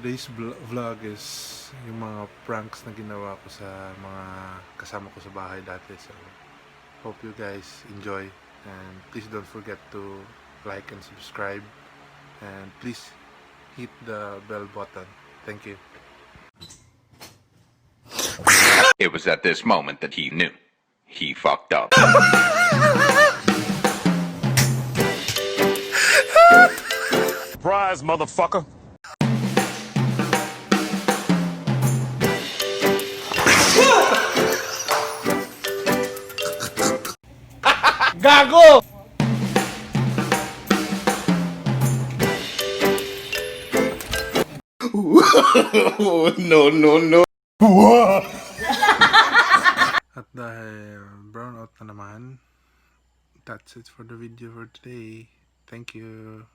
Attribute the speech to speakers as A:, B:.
A: today's vlog is yung mga pranks na ginawa ko sa mga kasama ko sa bahay dati. So, hope you guys enjoy. And please don't forget to like and subscribe. And please hit the bell button. Thank you.
B: It was at this moment that he knew. He fucked up.
C: Surprise, motherfucker.
D: Gago!
C: No.
A: At dahil brown out na naman, that's it for the video for today. Thank you.